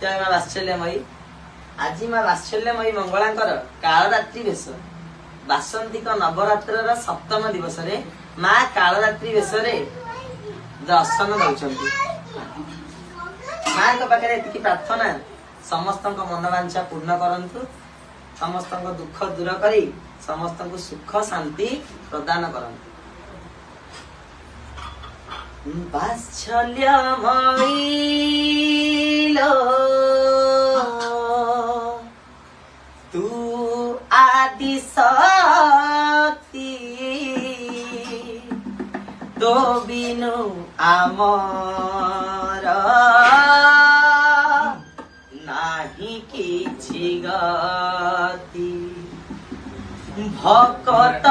जय माँ वात्सल्यमयी। आज माँ वात्सल्यमयी मंगलांकर कालरात्रि बेश बासंतिक नवरात्र सप्तम दिवस रे माँ कालरात्रि बेश दर्शन दौरान माँ पाखे एति प्रार्थना समस्त मनोवांछा पूर्ण करंतु, समस्त दुख दूर करी समस्त सुख शांति प्रदान करंतु। वात्सल्यमयी लो तू आदि शक्ति तो बिनु आमर नाही किछि गति भक्त